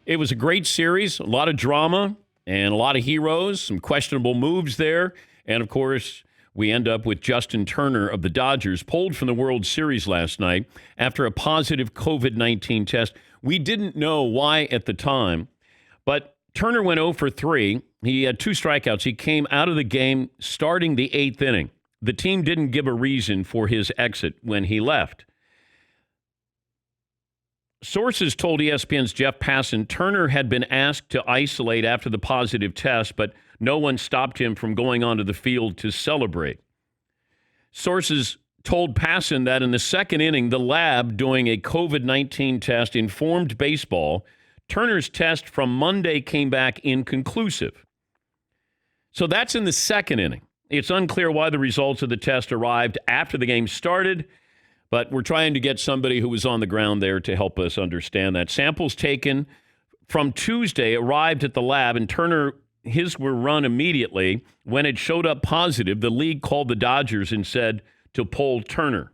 It was a great series, a lot of drama and a lot of heroes, some questionable moves there. And, of course, we end up with Justin Turner of the Dodgers, pulled from the World Series last night after a positive COVID-19 test. We didn't know why at the time, but Turner went 0 for 3. He had 2 strikeouts. He came out of the game starting the 8th inning. The team didn't give a reason for his exit when he left. Sources told ESPN's Jeff Passan Turner had been asked to isolate after the positive test, but no one stopped him from going onto the field to celebrate. Sources told Passan that in the 2nd inning, the lab doing a COVID-19 test informed baseball Turner's test from Monday came back inconclusive. So that's in the 2nd inning. It's unclear why the results of the test arrived after the game started, but we're trying to get somebody who was on the ground there to help us understand that. Samples taken from Tuesday arrived at the lab, and Turner, his were run immediately. When it showed up positive, the league called the Dodgers and said to pull Turner.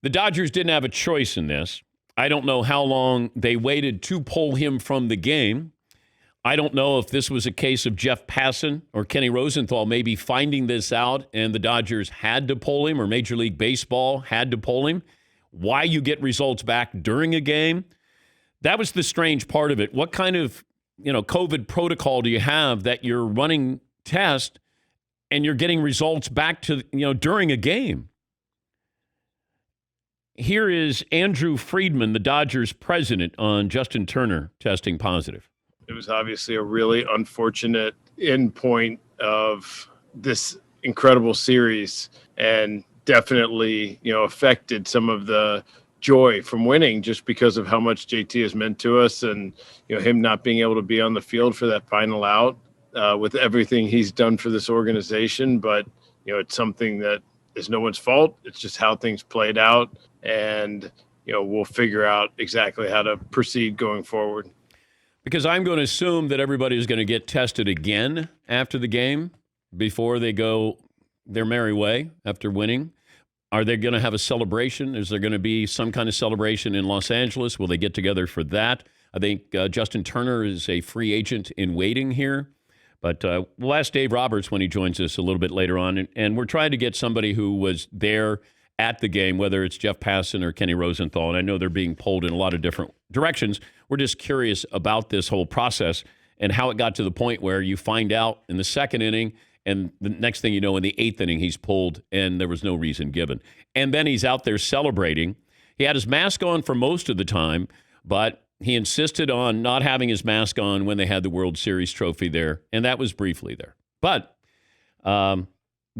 The Dodgers didn't have a choice in this. I don't know how long they waited to pull him from the game. I don't know if this was a case of Jeff Passan or Kenny Rosenthal maybe finding this out and the Dodgers had to pull him, or Major League Baseball had to pull him. Why you get results back during a game, that was the strange part of it. What kind of COVID protocol do you have that you're running tests and you're getting results back to during a game? Here is Andrew Friedman, the Dodgers president, on Justin Turner testing positive. It was obviously a really unfortunate endpoint of this incredible series, and definitely, affected some of the joy from winning just because of how much JT has meant to us, and him not being able to be on the field for that final out with everything he's done for this organization. But it's something that is no one's fault. It's just how things played out, and we'll figure out exactly how to proceed going forward. Because I'm going to assume that everybody is going to get tested again after the game before they go their merry way after winning. Are they going to have a celebration? Is there going to be some kind of celebration in Los Angeles? Will they get together for that? I think Justin Turner is a free agent in waiting here. But we'll ask Dave Roberts when he joins us a little bit later on. And we're trying to get somebody who was there at the game, whether it's Jeff Passan or Kenny Rosenthal. And I know they're being pulled in a lot of different directions. We're just curious about this whole process and how it got to the point where you find out in the 2nd inning, and the next thing you know, in the 8th inning, he's pulled, and there was no reason given. And then he's out there celebrating. He had his mask on for most of the time, but he insisted on not having his mask on when they had the World Series trophy there, and that was briefly there. But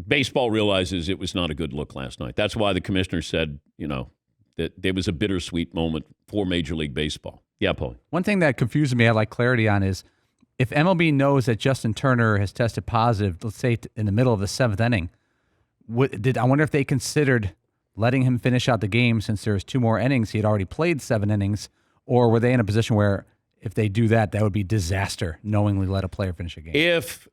baseball realizes it was not a good look last night. That's why the commissioner said, that there was a bittersweet moment for Major League Baseball. Yeah, Paul. One thing that confuses me, I'd like clarity on, is if MLB knows that Justin Turner has tested positive, let's say in the middle of the 7th inning, I wonder if they considered letting him finish out the game since there's 2 more innings. He had already played 7 innings. Or were they in a position where if they do that, that would be disaster, knowingly let a player finish a game? If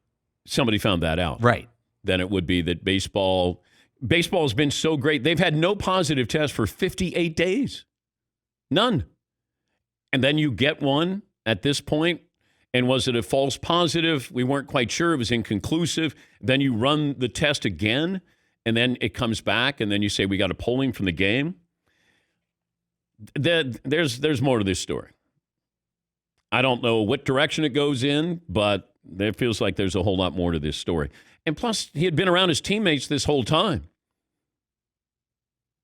somebody found that out. Right. Then it would be that baseball has been so great. They've had no positive test for 58 days. None. And then you get one at this point, and was it a false positive? We weren't quite sure. It was inconclusive. Then you run the test again, and then it comes back, and then you say we got to pull him from the game. There's more to this story. I don't know what direction it goes in, but it feels like there's a whole lot more to this story. And plus, he had been around his teammates this whole time.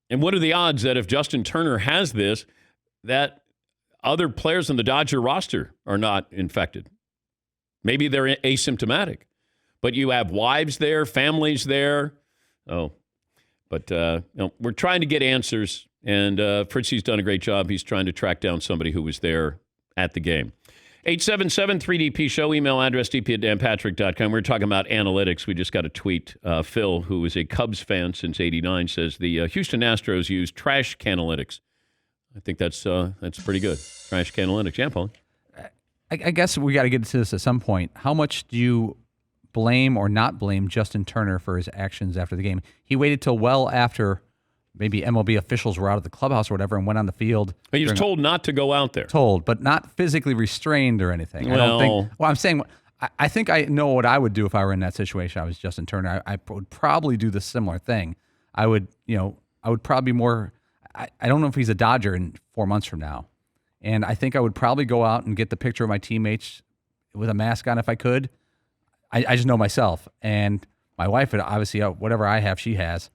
And what are the odds that if Justin Turner has this, that other players on the Dodger roster are not infected? Maybe they're asymptomatic. But you have wives there, families there. But we're trying to get answers. And Fritzy's done a great job. He's trying to track down somebody who was there at the game. 877-3DP-SHOW, email address dp@danpatrick.com. We're talking about analytics. We just got a tweet. Phil, who is a Cubs fan since '89, says the Houston Astros use trash canalytics. I think that's pretty good. Trash canalytics. Yeah, Paul. I guess we got to get into this at some point. How much do you blame or not blame Justin Turner for his actions after the game? He waited till well after maybe MLB officials were out of the clubhouse or whatever and went on the field. But he was told not to go out there. Told, but not physically restrained or anything. I don't think. Well, I'm saying, I think I know what I would do if I were in that situation. I was Justin Turner. I would probably do the similar thing. I would probably be more. I don't know if he's a Dodger in 4 months from now, and I think I would probably go out and get the picture of my teammates with a mask on if I could. I just know myself, and my wife would obviously whatever I have, she has.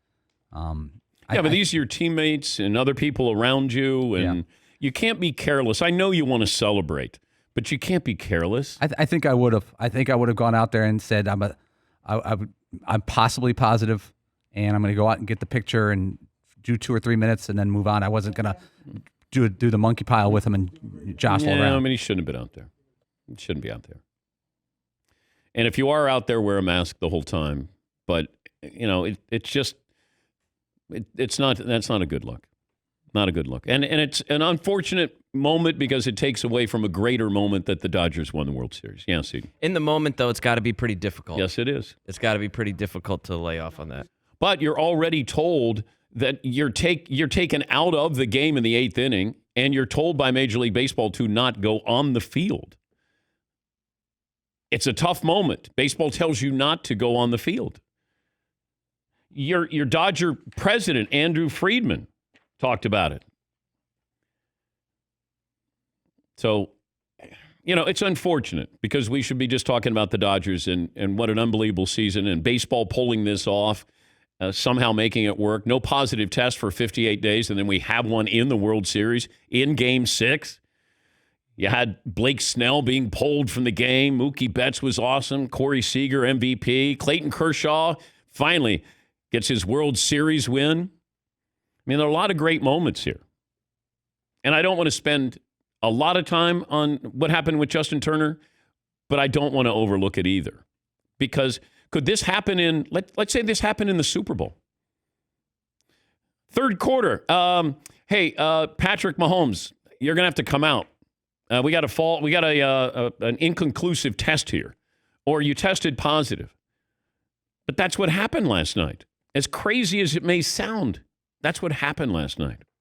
But these are your teammates and other people around you, and you can't be careless. I know you want to celebrate, but you can't be careless. I think I would have. I think I would have gone out there and said, I'm possibly positive, and I'm going to go out and get the picture and do 2 or 3 minutes and then move on. I wasn't going to do the monkey pile with him and jostle around. I mean, he shouldn't have been out there. He shouldn't be out there. And if you are out there, wear a mask the whole time. But it's just. That's not a good look. Not a good look. And it's an unfortunate moment because it takes away from a greater moment that the Dodgers won the World Series. Yeah, see. In the moment, though, it's got to be pretty difficult. Yes, it is. It's got to be pretty difficult to lay off on that. But you're already told that you're taken out of the game in the 8th inning, and you're told by Major League Baseball to not go on the field. It's a tough moment. Baseball tells you not to go on the field. Your Dodger president, Andrew Friedman, talked about it. So, it's unfortunate because we should be just talking about the Dodgers and what an unbelievable season and baseball pulling this off, somehow making it work. No positive test for 58 days, and then we have one in the World Series in Game 6. You had Blake Snell being pulled from the game. Mookie Betts was awesome. Corey Seager, MVP. Clayton Kershaw, finally gets his World Series win. I mean, there are a lot of great moments here. And I don't want to spend a lot of time on what happened with Justin Turner, but I don't want to overlook it either. Because could this happen let's say this happened in the Super Bowl. Third quarter. Patrick Mahomes, you're going to have to come out. We got an inconclusive test here. Or you tested positive. But that's what happened last night. As crazy as it may sound, that's what happened last night.